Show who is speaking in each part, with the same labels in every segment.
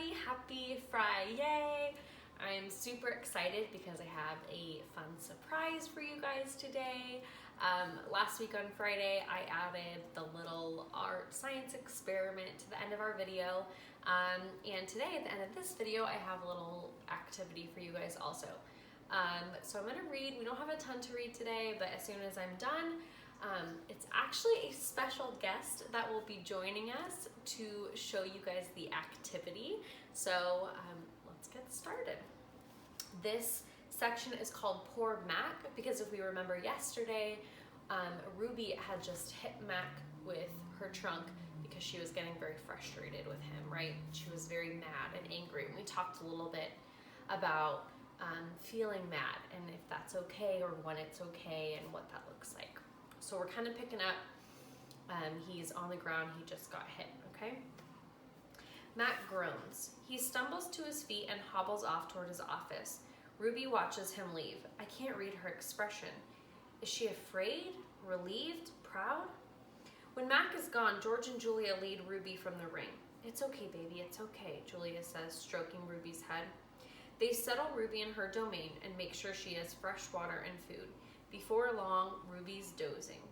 Speaker 1: everybody, happy FriYAY! I'm super excited because I have a fun surprise for you guys today. Last week on Friday, I added the little art science experiment to the end of our video. And today, at the end of this video, I have a little activity for you guys also. So I'm gonna read. We don't have a ton to read today, but as soon as I'm done, it's actually a special guest that will be joining us to show you guys the activity. So let's get started. This section is called Poor Mac because if we remember yesterday, Ruby had just hit Mac with her trunk because she was getting very frustrated with him, right? She was very mad and angry. And we talked a little bit about feeling mad and if that's okay or when it's okay and what that looks like. So we're kind of picking up, he's on the ground, he just got hit, okay? Mac groans. He stumbles to his feet and hobbles off toward his office. Ruby watches him leave. I can't read her expression. Is she afraid, relieved, proud? When Mac is gone, George and Julia lead Ruby from the ring. It's okay, baby, it's okay, Julia says, stroking Ruby's head. They settle Ruby in her domain and make sure she has fresh water and food. Before long, Ruby's dozing.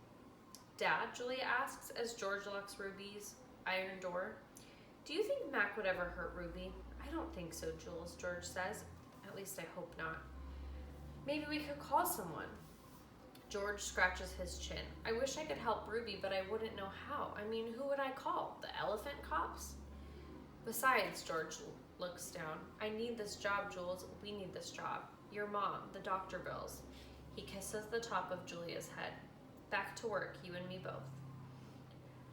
Speaker 1: Dad, Julia asks as George locks Ruby's iron door. Do you think Mac would ever hurt Ruby? I don't think so, Jules, George says. At least I hope not. Maybe we could call someone. George scratches his chin. I wish I could help Ruby, but I wouldn't know how. I mean, who would I call? The elephant cops? Besides, George looks down. I need this job, Jules. We need this job. Your mom, the doctor bills. He kisses the top of Julia's head. Back to work, you and me both.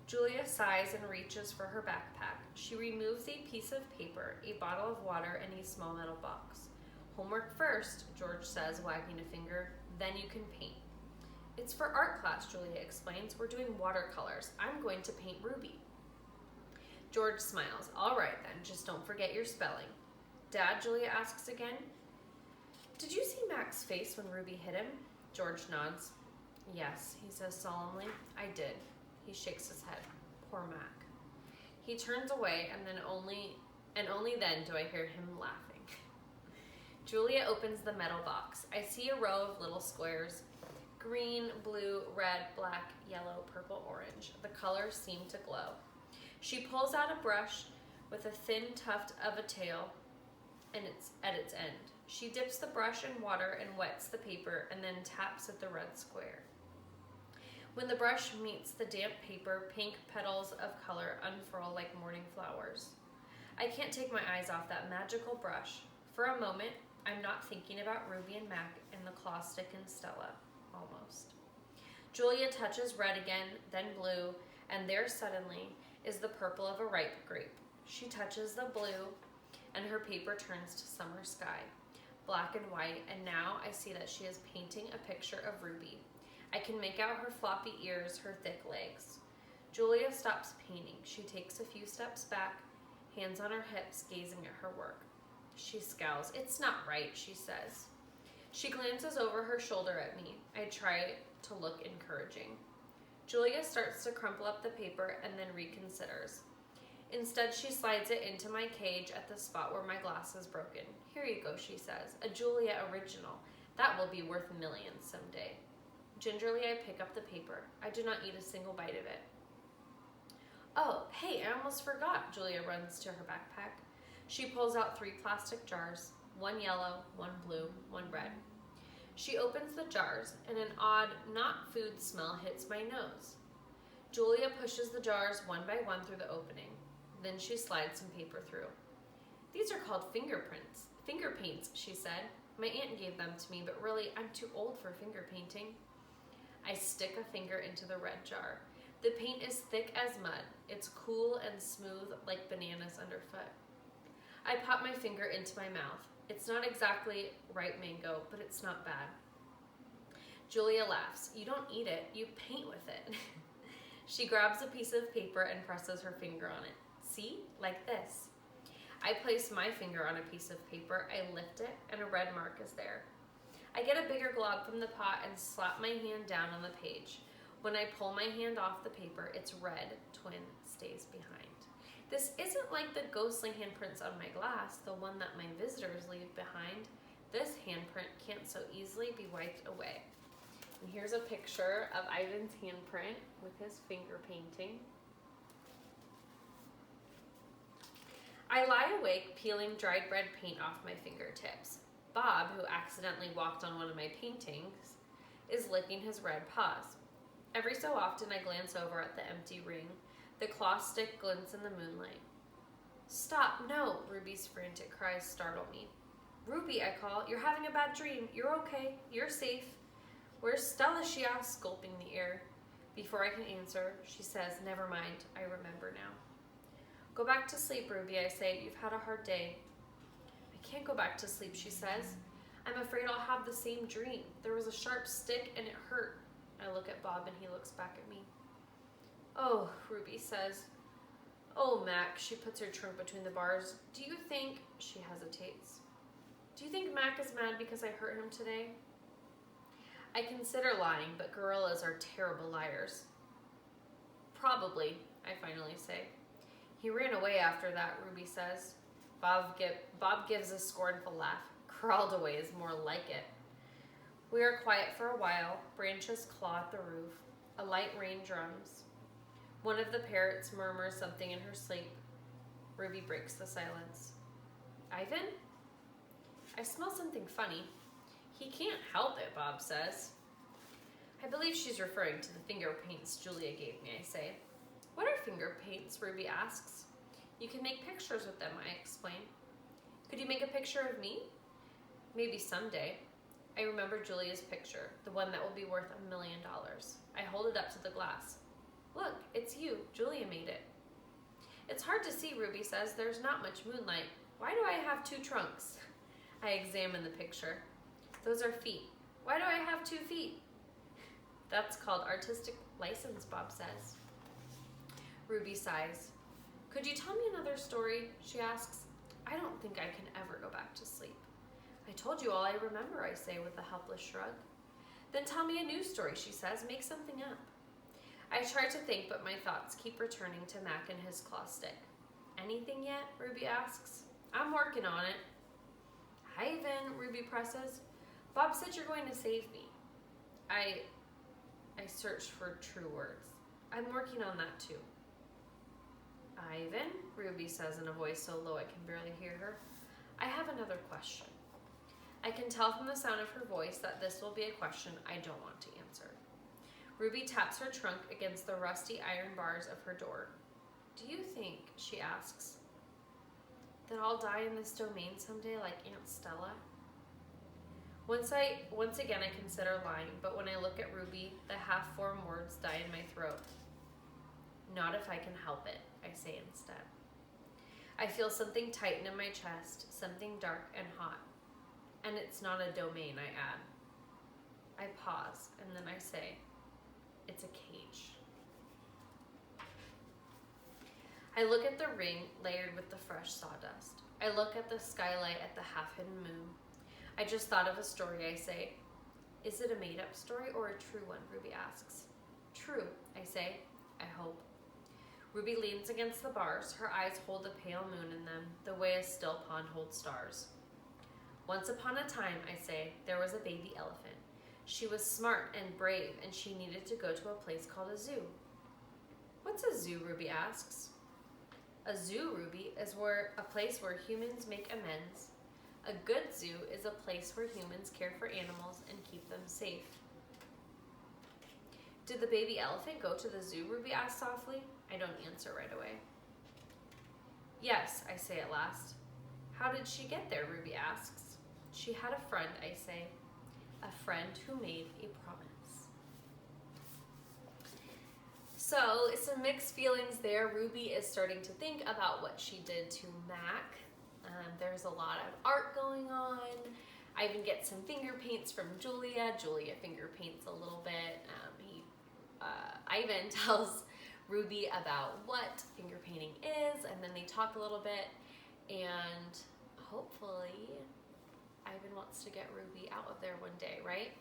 Speaker 1: Julia sighs and reaches for her backpack. She removes a piece of paper, a bottle of water, and a small metal box. Homework first, George says, wagging a finger. Then you can paint. It's for art class, Julia explains. We're doing watercolors. I'm going to paint Ruby. George smiles. All right then, just don't forget your spelling. Dad, Julia asks again. Did you see Mac's face when Ruby hit him? George nods. Yes, he says solemnly. I did. He shakes his head. Poor Mac. He turns away and only then do I hear him laughing. Julia opens the metal box. I see a row of little squares. Green, blue, red, black, yellow, purple, orange. The colors seem to glow. She pulls out a brush with a thin tuft of a tail and it's at its end. She dips the brush in water and wets the paper and then taps at the red square. When the brush meets the damp paper, pink petals of color unfurl like morning flowers. I can't take my eyes off that magical brush. For a moment, I'm not thinking about Ruby and Mac and the claw stick and Stella, almost. Julia touches red again, then blue, and there suddenly is the purple of a ripe grape. She touches the blue, and her paper turns to summer sky. Black and white, and now I see that she is painting a picture of Ruby. I can make out her floppy ears, her thick legs. Julia stops painting. She takes a few steps back, hands on her hips, gazing at her work. She scowls. It's not right, she says. She glances over her shoulder at me. I try to look encouraging. Julia starts to crumple up the paper and then reconsiders. Instead, she slides it into my cage at the spot where my glass is broken. Here you go, she says. A Julia original. That will be worth millions someday. Gingerly, I pick up the paper. I do not eat a single bite of it. Oh, hey, I almost forgot. Julia runs to her backpack. She pulls out 3 plastic jars, one yellow, one blue, one red. She opens the jars, and an odd, not food smell hits my nose. Julia pushes the jars one by one through the opening. Then she slides some paper through. These are called finger paints, she said. My aunt gave them to me, but really, I'm too old for finger painting. I stick a finger into the red jar. The paint is thick as mud. It's cool and smooth like bananas underfoot. I pop my finger into my mouth. It's not exactly ripe mango, but it's not bad. Julia laughs. You don't eat it, you paint with it. She grabs a piece of paper and presses her finger on it. See? Like this. I place my finger on a piece of paper, I lift it, and a red mark is there. I get a bigger glob from the pot and slap my hand down on the page. When I pull my hand off the paper, its red twin stays behind. This isn't like the ghostly handprints on my glass, the one that my visitors leave behind. This handprint can't so easily be wiped away. And here's a picture of Ivan's handprint with his finger painting. I lie awake peeling dried red paint off my fingertips. Bob, who accidentally walked on one of my paintings, is licking his red paws. Every so often I glance over at the empty ring. The claw stick glints in the moonlight. Stop, no, Ruby's frantic cries startle me. Ruby, I call, you're having a bad dream. You're okay. You're safe. Where's Stella, she asks, gulping the air. Before I can answer, she says, never mind, I remember now. Go back to sleep, Ruby, I say. You've had a hard day. I can't go back to sleep, she says. I'm afraid I'll have the same dream. There was a sharp stick and it hurt. I look at Bob and he looks back at me. Oh, Ruby says. Oh, Mac, she puts her trunk between the bars. Do you think, she hesitates. Do you think Mac is mad because I hurt him today? I consider lying, but gorillas are terrible liars. Probably, I finally say. He ran away after that, Ruby says. Bob gives a scornful laugh. Crawled away is more like it. We are quiet for a while. Branches claw at the roof. A light rain drums. One of the parrots murmurs something in her sleep. Ruby breaks the silence. Ivan? I smell something funny. He can't help it, Bob says. I believe she's referring to the finger paints Julia gave me, I say. What are finger paints? Ruby asks. You can make pictures with them, I explain. Could you make a picture of me? Maybe someday. I remember Julia's picture, the one that will be worth $1 million. I hold it up to the glass. Look, it's you. Julia made it. It's hard to see, Ruby says. There's not much moonlight. Why do I have 2 trunks? I examine the picture. Those are feet. Why do I have 2 feet? That's called artistic license, Bob says. Ruby sighs. Could you tell me another story? She asks. I don't think I can ever go back to sleep. I told you all I remember, I say with a helpless shrug. Then tell me a new story, she says. Make something up. I try to think, but my thoughts keep returning to Mac and his claw stick. Anything yet? Ruby asks. I'm working on it. Ivan, Ruby presses. Bob said you're going to save me. I search for true words. I'm working on that too. Ivan, Ruby says in a voice so low I can barely hear her. I have another question. I can tell from the sound of her voice that this will be a question I don't want to answer. Ruby taps her trunk against the rusty iron bars of her door. Do you think, she asks, that I'll die in this domain someday like Aunt Stella? Once again I consider lying, but when I look at Ruby, the half-formed words die in my throat. Not if I can help it, I say instead. I feel something tighten in my chest, something dark and hot. And it's not a domain, I add. I pause, and then I say, it's a cage. I look at the ring layered with the fresh sawdust. I look at the skylight at the half-hidden moon. I just thought of a story, I say. Is it a made-up story or a true one, Ruby asks. True, I say. I hope. Ruby leans against the bars. Her eyes hold a pale moon in them, the way a still pond holds stars. Once upon a time, I say, there was a baby elephant. She was smart and brave, and she needed to go to a place called a zoo. What's a zoo, Ruby asks. A zoo, Ruby, is a place where humans make amends. A good zoo is a place where humans care for animals and keep them safe. Did the baby elephant go to the zoo, Ruby asks softly. I don't answer right away. Yes, I say at last. How did she get there, Ruby asks. She had a friend, I say. A friend who made a promise. So, some mixed feelings there. Ruby is starting to think about what she did to Mac. There's a lot of art going on. I even get some finger paints from Julia. Julia finger paints a little bit. Ivan tells Ruby about what finger painting is, and then they talk a little bit, and hopefully Ivan wants to get Ruby out of there one day, right?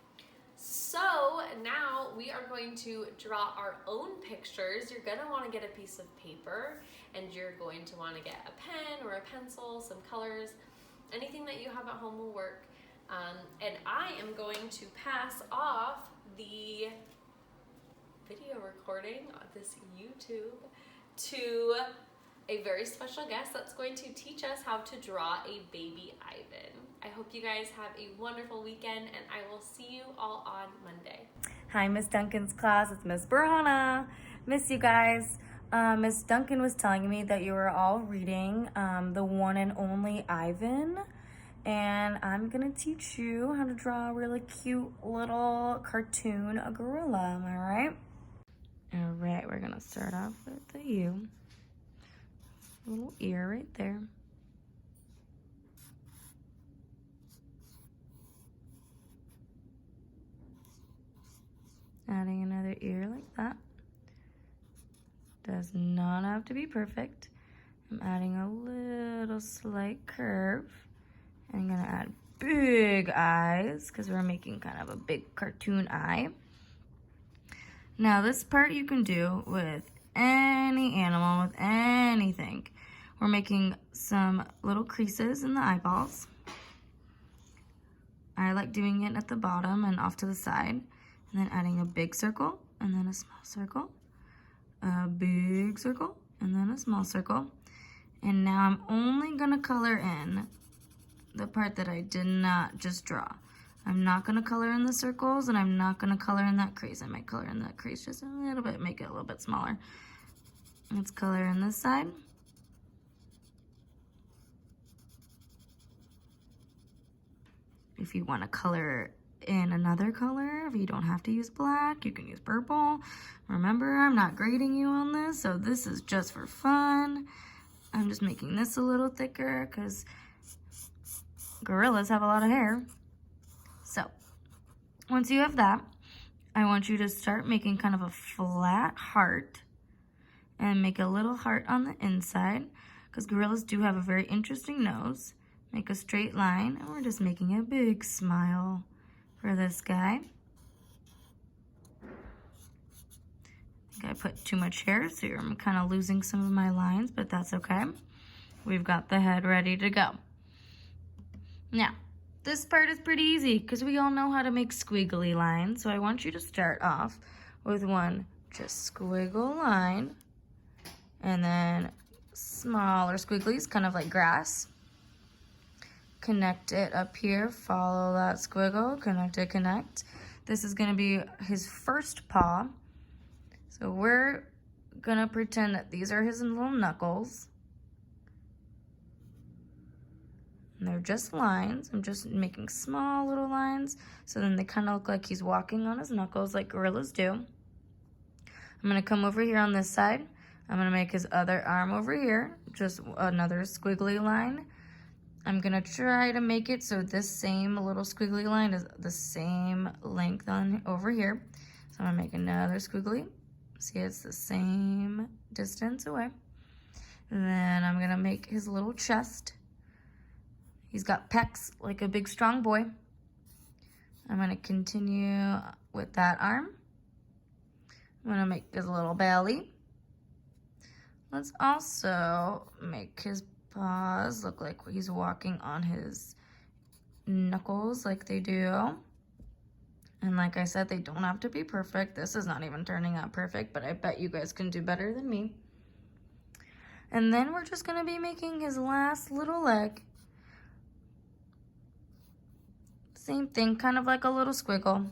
Speaker 1: So now we are going to draw our own pictures. You're gonna wanna get a piece of paper and you're going to wanna get a pen or a pencil, some colors, anything that you have at home will work. And I am going to pass off the video recording on this YouTube to a very special guest that's going to teach us how to draw a baby Ivan. I hope you guys have a wonderful weekend, and I will see you all on Monday.
Speaker 2: Hi, Miss Duncan's class. It's Miss Burhana. Miss you guys. Miss Duncan was telling me that you were all reading the one and only Ivan, and I'm gonna teach you how to draw a really cute little cartoon, a gorilla. Am I right? All right, we're gonna start off with the U. Little ear right there. Adding another ear like that. Does not have to be perfect. I'm adding a little slight curve. And I'm gonna add big eyes because we're making kind of a big cartoon eye. Now this part you can do with any animal, with anything. We're making some little creases in the eyeballs. I like doing it at the bottom and off to the side. And then adding a big circle, and then a small circle, a big circle, and then a small circle. And now I'm only gonna color in the part that I did not just draw. I'm not gonna color in the circles, and I'm not gonna color in that crease. I might color in that crease just a little bit, make it a little bit smaller. Let's color in this side. If you wanna color in another color, if you don't have to use black, you can use purple. Remember, I'm not grading you on this, so this is just for fun. I'm just making this a little thicker because gorillas have a lot of hair. So once you have that, I want you to start making kind of a flat heart and make a little heart on the inside because gorillas do have a very interesting nose. Make a straight line, and we're just making a big smile for this guy. I think I put too much hair, so I'm kind of losing some of my lines, but that's okay. We've got the head ready to go. Now, this part is pretty easy because we all know how to make squiggly lines, so I want you to start off with one just squiggle line, and then smaller squigglies, kind of like grass. Connect it up here, follow that squiggle, connect it, connect. This is gonna be his first paw. So we're gonna pretend that these are his little knuckles. And they're just lines. I'm just making small little lines. So then they kind of look like he's walking on his knuckles like gorillas do. I'm gonna come over here on this side. I'm gonna make his other arm over here, just another squiggly line. I'm gonna try to make it so this same little squiggly line is the same length on over here. So I'm gonna make another squiggly. See, it's the same distance away. And then I'm gonna make his little chest. He's got pecs like a big strong boy. I'm gonna continue with that arm. I'm gonna make his little belly. Let's also make his paws look like he's walking on his knuckles like they do. And like I said, they don't have to be perfect. This is not even turning out perfect, but I bet you guys can do better than me. And then we're just gonna be making his last little leg. Same thing, kind of like a little squiggle.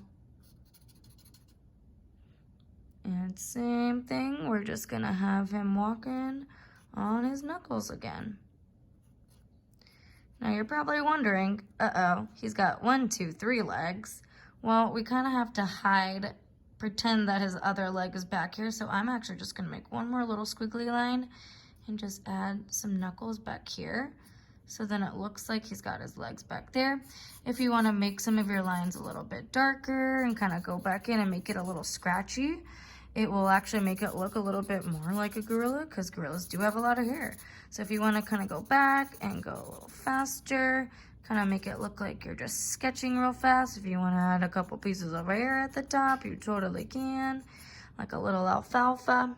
Speaker 2: And same thing, we're just gonna have him walking on his knuckles again. Now you're probably wondering, he's got 1, 2, 3 legs. Well, we kind of have to pretend that his other leg is back here. So I'm actually just gonna make one more little squiggly line and just add some knuckles back here. So then it looks like he's got his legs back there. If you wanna make some of your lines a little bit darker and kind of go back in and make it a little scratchy, it will actually make it look a little bit more like a gorilla because gorillas do have a lot of hair. So if you want to kind of go back and go a little faster, Kind of make it look like you're just sketching real fast. If you want to add a couple pieces of hair at the top, you totally can. Like a little alfalfa.